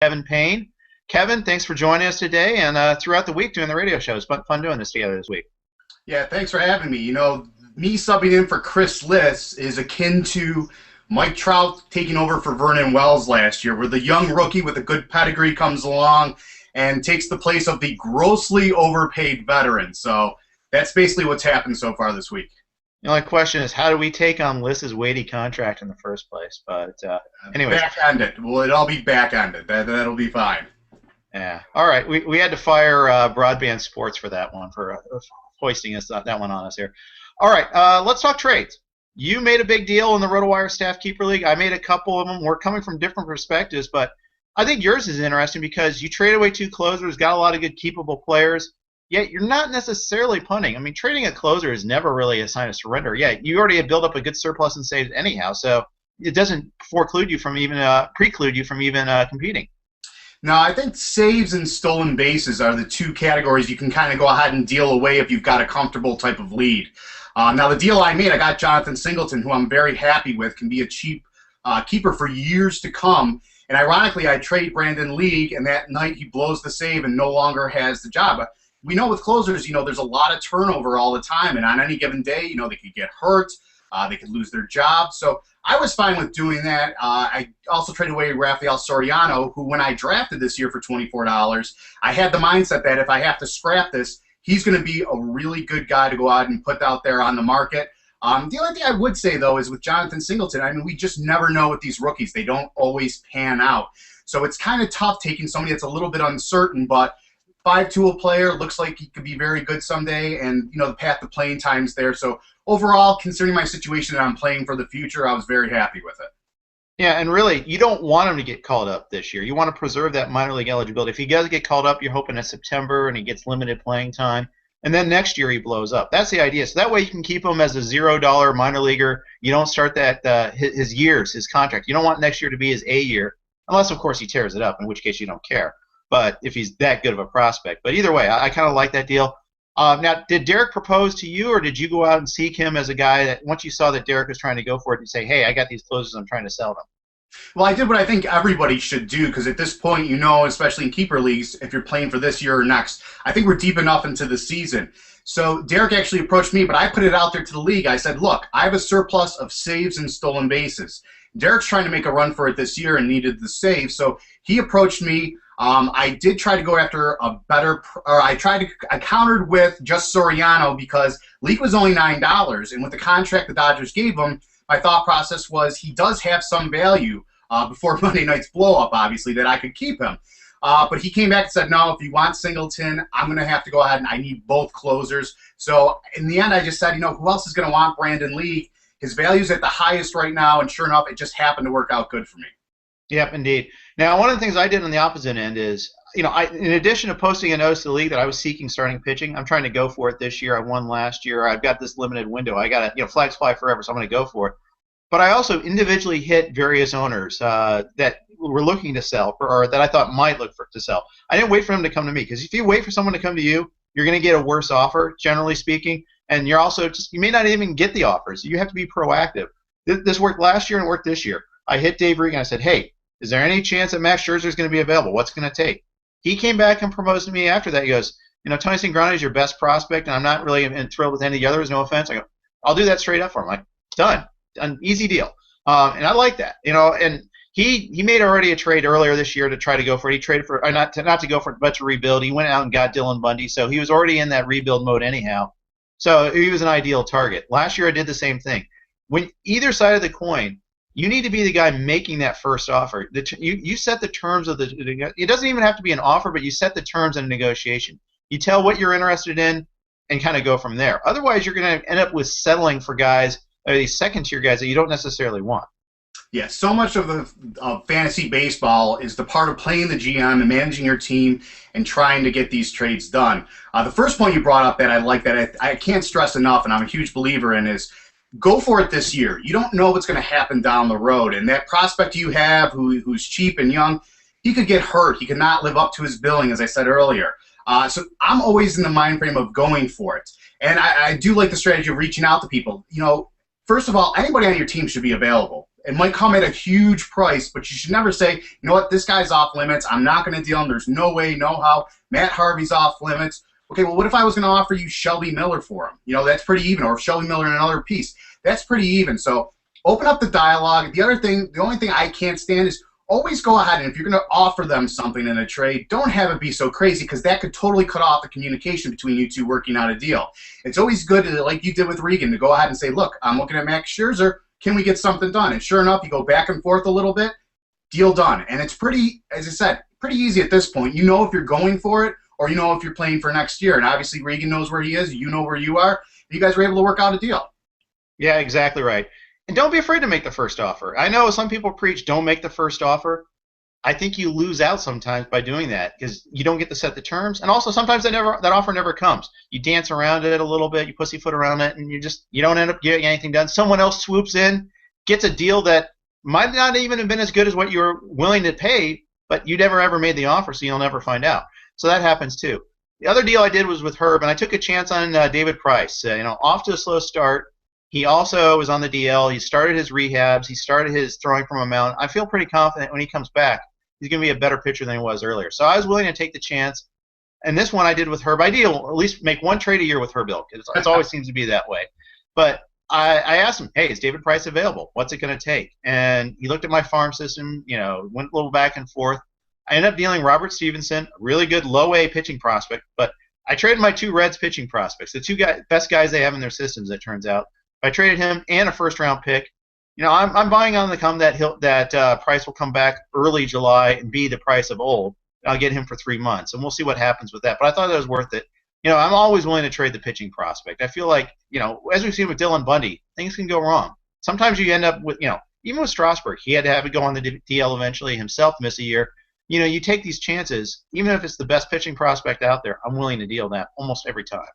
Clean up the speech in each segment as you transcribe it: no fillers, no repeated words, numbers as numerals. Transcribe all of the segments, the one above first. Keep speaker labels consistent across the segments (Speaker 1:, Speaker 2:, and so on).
Speaker 1: Kevin Payne. Kevin, thanks for joining us today and throughout the week doing the radio show. It's fun doing this together this week.
Speaker 2: Yeah, thanks for having me. Me subbing in for Chris Liss is akin to Mike Trout taking over for Vernon Wells last year, where the young rookie with a good pedigree comes along and takes the place of the grossly overpaid veteran. So that's basically what's happened so far this week.
Speaker 1: The only question is, how do we take on Liss's weighty contract in the first place? But anyway,
Speaker 2: back-ended. Well, it'll be back-ended. That'll be fine.
Speaker 1: Yeah. All right. We had to fire Broadband Sports for that one, for hoisting that one on us here. All right. Let's talk trades. You made a big deal in the RotoWire Staff Keeper League. I made a couple of them. We're coming from different perspectives, but I think yours is interesting because you traded away 2 closers, got a lot of good keepable players, yet you're not necessarily punting. I mean, trading a closer is never really a sign of surrender. Yeah, you already have built up a good surplus in saves anyhow, so it doesn't preclude you from even competing.
Speaker 2: No, I think saves and stolen bases are the 2 categories you can kind of go ahead and deal away if you've got a comfortable type of lead. Now, the deal I made, I got Jonathan Singleton, who I'm very happy with, can be a cheap keeper for years to come. And ironically, I trade Brandon League, and that night he blows the save and no longer has the job. We know with closers, there's a lot of turnover all the time, and on any given day, they could get hurt, they could lose their job. So I was fine with doing that. I also traded away Rafael Soriano, who when I drafted this year for $24, I had the mindset that if I have to scrap this, he's going to be a really good guy to go out and put out there on the market. The only thing I would say, though, is with Jonathan Singleton, I mean, we just never know with these rookies. They don't always pan out. So it's kind of tough taking somebody that's a little bit uncertain, but 5-tool player, looks like he could be very good someday, and, the path to playing time's there. So overall, considering my situation that I'm playing for the future, I was very happy with it.
Speaker 1: Yeah, and really, you don't want him to get called up this year. You want to preserve that minor league eligibility. If he does get called up, you're hoping in September and he gets limited playing time. And then next year he blows up. That's the idea. So that way you can keep him as a $0 minor leaguer. You don't start that his contract. You don't want next year to be his A year, unless, of course, he tears it up, in which case you don't care. But if he's that good of a prospect. But either way, I kind of like that deal. Now, did Derek propose to you, or did you go out and seek him as a guy that once you saw that Derek was trying to go for it, you say, hey, I got these closers, I'm trying to sell them?
Speaker 2: Well, I did what I think everybody should do, because at this point, especially in keeper leagues, if you're playing for this year or next, I think we're deep enough into the season. So Derek actually approached me, but I put it out there to the league. I said, look, I have a surplus of saves and stolen bases. Derek's trying to make a run for it this year and needed the save, so he approached me. I did try to go after I countered with just Soriano because league was only $9, and with the contract the Dodgers gave him, my thought process was he does have some value before Monday night's blow-up, obviously, that I could keep him. But he came back and said, no, if you want Singleton, I'm going to have to go ahead and I need both closers. So in the end, I just said, who else is going to want Brandon League? His value's at the highest right now, and sure enough, it just happened to work out good for me.
Speaker 1: Yep, indeed. Now, one of the things I did on the opposite end is, in addition to posting a notice to the league that I was seeking starting pitching, I'm trying to go for it this year. I won last year. I've got this limited window. I got to, flags fly forever, so I'm going to go for it. But I also individually hit various owners that were looking to sell, or that I thought might look to sell. I didn't wait for them to come to me, because if you wait for someone to come to you, you're going to get a worse offer, generally speaking, and you're also you may not even get the offers. You have to be proactive. This worked last year and worked this year. I hit Dave Regan. I said, hey, is there any chance that Max Scherzer is going to be available? What's it going to take? He came back and proposed to me after that. He goes, Tony Cingrani is your best prospect, and I'm not really thrilled with any of the others, no offense. I go, I'll do that straight up for him. Like, done. An easy deal. And I like that. And he made already a trade earlier this year to try to go for it. He traded for not to go for it, but to rebuild. He went out and got Dylan Bundy, so he was already in that rebuild mode anyhow. So he was an ideal target. Last year I did the same thing. When either side of the coin, you need to be the guy making that first offer. You set the terms of it doesn't even have to be an offer, but you set the terms in a negotiation. You tell what you're interested in and kind of go from there. Otherwise, you're going to end up with settling for guys, or these second-tier guys that you don't necessarily want.
Speaker 2: Yeah, so much of fantasy baseball is the part of playing the GM and managing your team and trying to get these trades done. The first point you brought up that I like that I can't stress enough, and I'm a huge believer in, is go for it this year. You don't know what's going to happen down the road, and that prospect you have who's cheap and young, he could get hurt. He could not live up to his billing, as I said earlier. So I'm always in the mind frame of going for it. And I do like the strategy of reaching out to people. First of all, anybody on your team should be available. It might come at a huge price, but you should never say, you know what, this guy's off limits. I'm not going to deal him. There's no way, no how. Matt Harvey's off limits. Okay, well, what if I was going to offer you Shelby Miller for him? You know, that's pretty even. Or Shelby Miller in another piece. That's pretty even. So open up the dialogue. The only thing I can't stand is always go ahead, and if you're going to offer them something in a trade, don't have it be so crazy, because that could totally cut off the communication between you two working out a deal. It's always good, like you did with Regan, to go ahead and say, look, I'm looking at Max Scherzer. Can we get something done? And sure enough, you go back and forth a little bit, deal done. And it's pretty, as I said, pretty easy at this point. You know if you're going for it, or you know if you're playing for next year. And obviously Regan knows where he is. You know where you are. You guys were able to work out a deal.
Speaker 1: Yeah, exactly right. And don't be afraid to make the first offer. I know some people preach don't make the first offer. I think you lose out sometimes by doing that, because you don't get to set the terms, and also sometimes that offer never comes. You dance around it a little bit, you pussyfoot around it, and you don't end up getting anything done. Someone else swoops in, gets a deal that might not even have been as good as what you were willing to pay, but you never ever made the offer, so you'll never find out. So that happens too. The other deal I did was with Herb, and I took a chance on David Price. Off to a slow start. He also was on the DL. He started his rehabs. He started his throwing from a mound. I feel pretty confident when he comes back, he's going to be a better pitcher than he was earlier. So I was willing to take the chance. And this one I did with Herb. I deal at least make one trade a year with Herb Ilk. It always seems to be that way. But I asked him, hey, is David Price available? What's it going to take? And he looked at my farm system, went a little back and forth. I ended up dealing Robert Stevenson, a really good low-A pitching prospect. But I traded my two Reds pitching prospects, the two best guys they have in their systems, it turns out. I traded him and a first-round pick. I'm buying on the come that Price will come back early July and be the Price of old. I'll get him for 3 months, and we'll see what happens with that. But I thought that was worth it. I'm always willing to trade the pitching prospect. I feel like, as we've seen with Dylan Bundy, things can go wrong. Sometimes you end up with, even with Strasburg, he had to have it go on the DL eventually, himself miss a year. You take these chances, even if it's the best pitching prospect out there, I'm willing to deal that almost every time.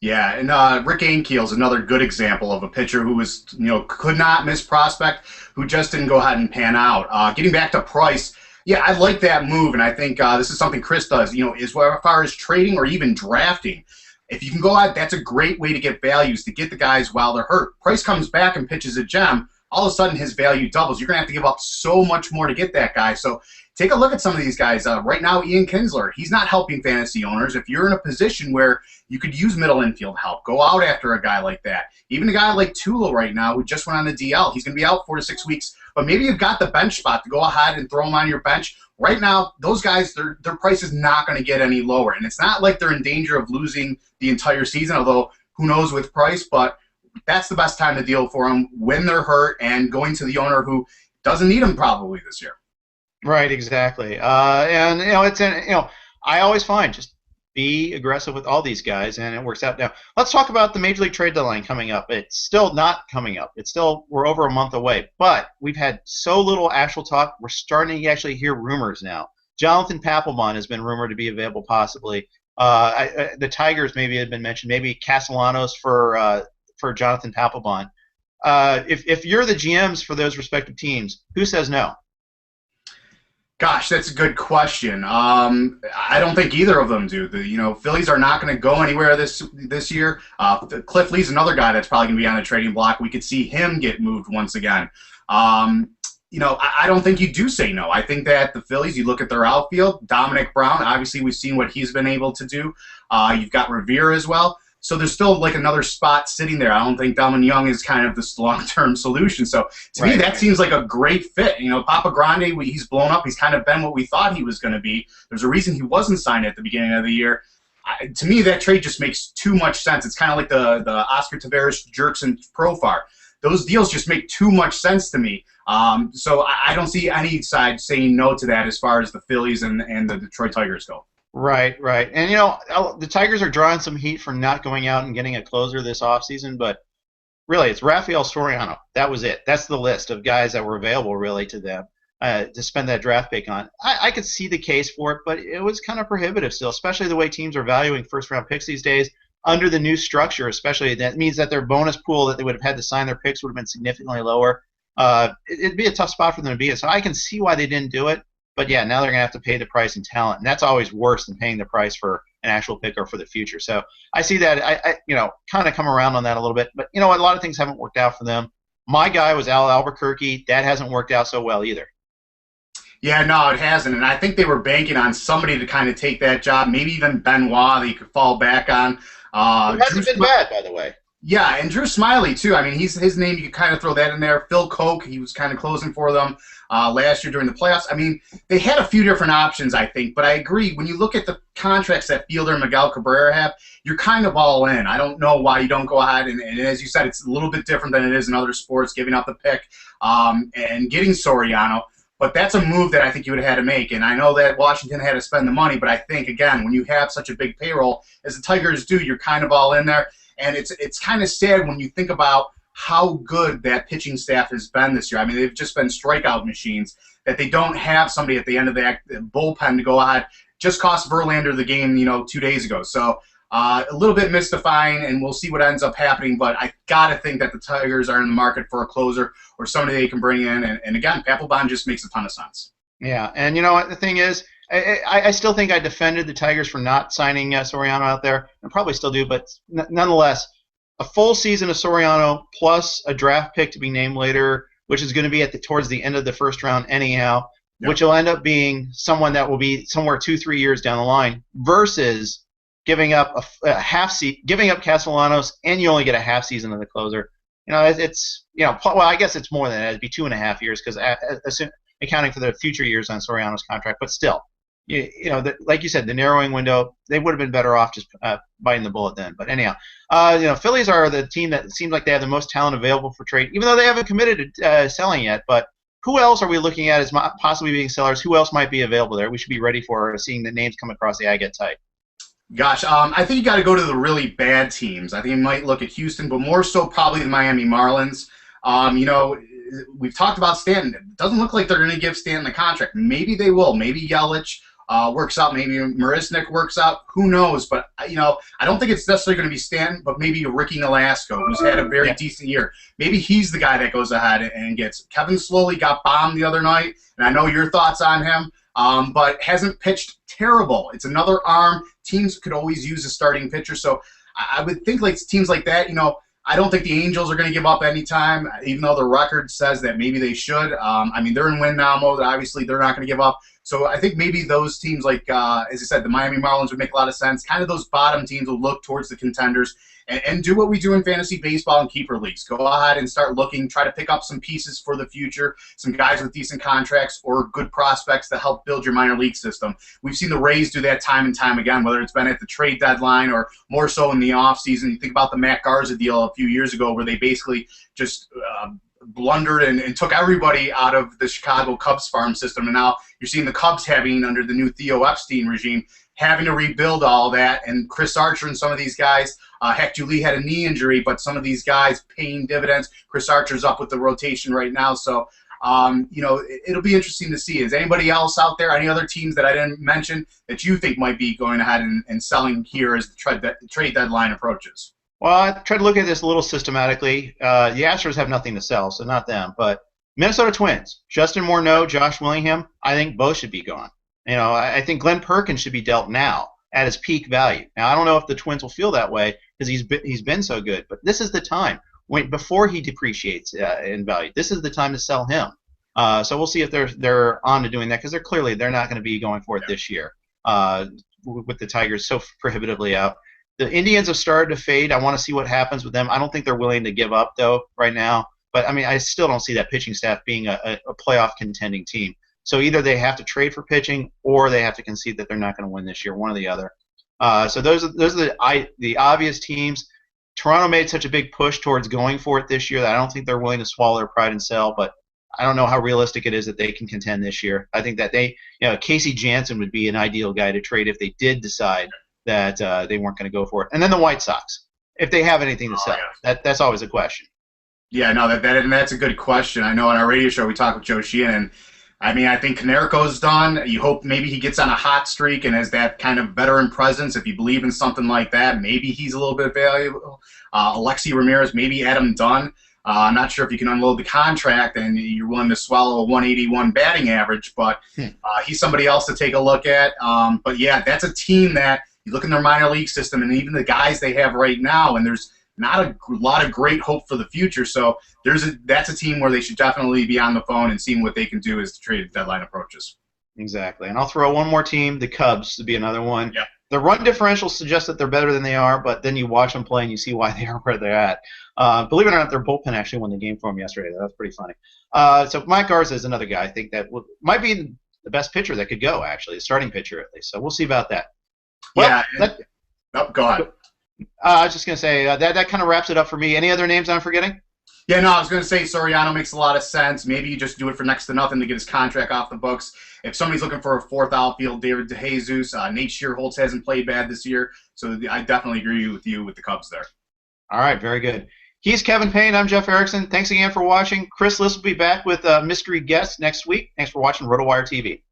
Speaker 2: Yeah, and Rick Ankiel is another good example of a pitcher who was, could not miss prospect, who just didn't go ahead and pan out. Getting back to Price, yeah, I like that move, and I think this is something Chris does, as far as trading or even drafting. If you can go out, that's a great way to get values, to get the guys while they're hurt. Price comes back and pitches a gem, all of a sudden his value doubles. You're going to have to give up so much more to get that guy. So take a look at some of these guys. Right now, Ian Kinsler, he's not helping fantasy owners. If you're in a position where you could use middle infield help, go out after a guy like that. Even a guy like Tulo right now, who just went on the DL, he's going to be out 4 to 6 weeks. But maybe you've got the bench spot to go ahead and throw him on your bench. Right now, those guys, their price is not going to get any lower. And it's not like they're in danger of losing the entire season, although who knows with Price. But that's the best time to deal for them when they're hurt and going to the owner who doesn't need them probably this year.
Speaker 1: Right, exactly. And I always find just be aggressive with all these guys, and it works out. Now, let's talk about the Major League trade deadline coming up. It's still not coming up. We're over a month away, but we've had so little actual talk. We're starting to actually hear rumors now. Jonathan Papelbon has been rumored to be available possibly. The Tigers maybe had been mentioned. Maybe Castellanos for Jonathan Papelbon. If you're the GMs for those respective teams, who says no?
Speaker 2: Gosh, that's a good question. I don't think either of them do. The Phillies are not going to go anywhere this year. Cliff Lee's another guy that's probably going to be on the trading block. We could see him get moved once again. I don't think you do say no. I think that the Phillies, you look at their outfield, Dominic Brown, obviously we've seen what he's been able to do. You've got Revere as well. So there's still like another spot sitting there. I don't think Delman Young is kind of this long-term solution. So to me, that seems like a great fit. Papa Grande, he's blown up. He's kind of been what we thought he was going to be. There's a reason he wasn't signed at the beginning of the year. To me, that trade just makes too much sense. It's kind of like the Oscar Taveras, Jerkson Profar. Those deals just make too much sense to me. So I don't see any side saying no to that as far as the Phillies and the Detroit Tigers go.
Speaker 1: Right. And, the Tigers are drawing some heat for not going out and getting a closer this offseason, but really it's Rafael Soriano. That was it. That's the list of guys that were available really to them to spend that draft pick on. I could see the case for it, but it was kind of prohibitive still, especially the way teams are valuing first-round picks these days under the new structure, especially. That means that their bonus pool that they would have had to sign their picks would have been significantly lower. It'd be a tough spot for them to be in. So I can see why they didn't do it. But, yeah, now they're going to have to pay the price in talent, and that's always worse than paying the price for an actual pick or for the future. So I see that, I kind of come around on that a little bit. But, a lot of things haven't worked out for them. My guy was Al Albuquerque. That hasn't worked out so well either.
Speaker 2: Yeah, no, it hasn't. And I think they were banking on somebody to kind of take that job, maybe even Benoit that you could fall back on.
Speaker 1: It hasn't been bad, by the way.
Speaker 2: Yeah, and Drew Smiley, too. I mean, his name, you could kind of throw that in there. Phil Koch, he was kind of closing for them last year during the playoffs. I mean, they had a few different options, I think. But I agree, when you look at the contracts that Fielder and Miguel Cabrera have, you're kind of all in. I don't know why you don't go ahead. And as you said, it's a little bit different than it is in other sports, giving up the pick and getting Soriano. But that's a move that I think you would have had to make. And I know that Washington had to spend the money, but I think, again, when you have such a big payroll, as the Tigers do, you're kind of all in there. And it's kind of sad when you think about how good that pitching staff has been this year. I mean, they've just been strikeout machines, that they don't have somebody at the end of the bullpen to go ahead. Just cost Verlander the game, 2 days ago. So a little bit mystifying, and we'll see what ends up happening. But I got to think that the Tigers are in the market for a closer or somebody they can bring in. And again, Papelbon just makes a ton of sense.
Speaker 1: Yeah, and you know what the thing is, I still think I defended the Tigers for not signing Soriano out there, and probably still do, but nonetheless, a full season of Soriano plus a draft pick to be named later, which is going to be towards the end of the first round anyhow, yep. Which will end up being someone that will be somewhere 2-3 years down the line, versus giving up giving up Castellanos, and you only get a half season of the closer. It's well, I guess it's more than that. It'd be 2.5 years because accounting for the future years on Soriano's contract, but still. Like you said, the narrowing window, they would have been better off just biting the bullet then. But anyhow, Phillies are the team that seems like they have the most talent available for trade, even though they haven't committed to selling yet. But who else are we looking at as possibly being sellers? Who else might be available there? We should be ready for seeing the names come across the eye get tight.
Speaker 2: Gosh, I think you got to go to the really bad teams. I think you might look at Houston, but more so probably the Miami Marlins. We've talked about Stanton. It doesn't look like they're going to give Stanton the contract. Maybe they will. Maybe Yelich works out. Maybe Marisnik works out. Who knows? But, I don't think it's necessarily going to be Stanton, but maybe Ricky Nolasco, who's had a very decent year. Maybe he's the guy that goes ahead and gets. Kevin Slowly got bombed the other night, and I know your thoughts on him, but hasn't pitched terrible. It's another arm. Teams could always use a starting pitcher. So I would think like teams like that, I don't think the Angels are going to give up any time, even though the record says that maybe they should. They're in win-now mode. Obviously, they're not going to give up. So I think maybe those teams like, as I said, the Miami Marlins would make a lot of sense. Kind of those bottom teams will look towards the contenders and do what we do in fantasy baseball and keeper leagues. Go ahead and start looking, try to pick up some pieces for the future, some guys with decent contracts or good prospects to help build your minor league system. We've seen the Rays do that time and time again, whether it's been at the trade deadline or more so in the offseason. You think about the Matt Garza deal a few years ago where they basically just blundered and took everybody out of the Chicago Cubs farm system, and now you're seeing the Cubs having, under the new Theo Epstein regime, having to rebuild all that, and Chris Archer and some of these guys, Hector Lee had a knee injury, but some of these guys paying dividends. Chris Archer's up with the rotation right now, so it'll be interesting to see. Is anybody else out there, any other teams that I didn't mention that you think might be going ahead and selling here as the trade deadline approaches?
Speaker 1: Well, I tried to look at this a little systematically. The Astros have nothing to sell, so not them. But Minnesota Twins, Justin Morneau, Josh Willingham, I think both should be gone. I think Glenn Perkins should be dealt now at his peak value. Now, I don't know if the Twins will feel that way because he's been so good, but this is the time before he depreciates in value. This is the time to sell him. So we'll see if they're on to doing that because they're not going to be going for it this year with the Tigers so prohibitively out. The Indians have started to fade. I want to see what happens with them. I don't think they're willing to give up, though, right now. But, I still don't see that pitching staff being a playoff contending team. So either they have to trade for pitching or they have to concede that they're not going to win this year, one or the other. So those are the obvious teams. Toronto made such a big push towards going for it this year that I don't think they're willing to swallow their pride and sell, but I don't know how realistic it is that they can contend this year. I think that Casey Janssen would be an ideal guy to trade if they did decide that they weren't going to go for it. And then the White Sox, if they have anything to sell. Yeah. That's always a question.
Speaker 2: Yeah, no, that's a good question. I know on our radio show we talked with Joe Sheehan, and I think Konerko's done. You hope maybe he gets on a hot streak and has that kind of veteran presence. If you believe in something like that, maybe he's a little bit valuable. Alexi Ramirez, maybe Adam Dunn. I'm not sure if you can unload the contract and you're willing to swallow a 181 batting average, but he's somebody else to take a look at. But, yeah, that's a team that you look in their minor league system and even the guys they have right now, and there's not a lot of great hope for the future. So that's a team where they should definitely be on the phone and seeing what they can do as the trade deadline approaches.
Speaker 1: Exactly. And I'll throw one more team, the Cubs, to be another one.
Speaker 2: Yep.
Speaker 1: The run differential suggests that they're better than they are, but then you watch them play and you see why they are where they're at. Believe it or not, their bullpen actually won the game for them yesterday. That was pretty funny. So Mike Garza is another guy I think that might be the best pitcher that could go, actually, the starting pitcher at least. So we'll see about that. Well,
Speaker 2: go ahead.
Speaker 1: I was just going to say, that kind of wraps it up for me. Any other names I'm forgetting?
Speaker 2: Yeah, no, I was going to say Soriano makes a lot of sense. Maybe you just do it for next to nothing to get his contract off the books. If somebody's looking for a fourth outfield, David DeJesus, Nate Shearholtz hasn't played bad this year, so I definitely agree with you with the Cubs there.
Speaker 1: All right, very good. He's Kevin Payne. I'm Jeff Erickson. Thanks again for watching. Chris Liss will be back with a mystery guest next week. Thanks for watching RotoWire TV.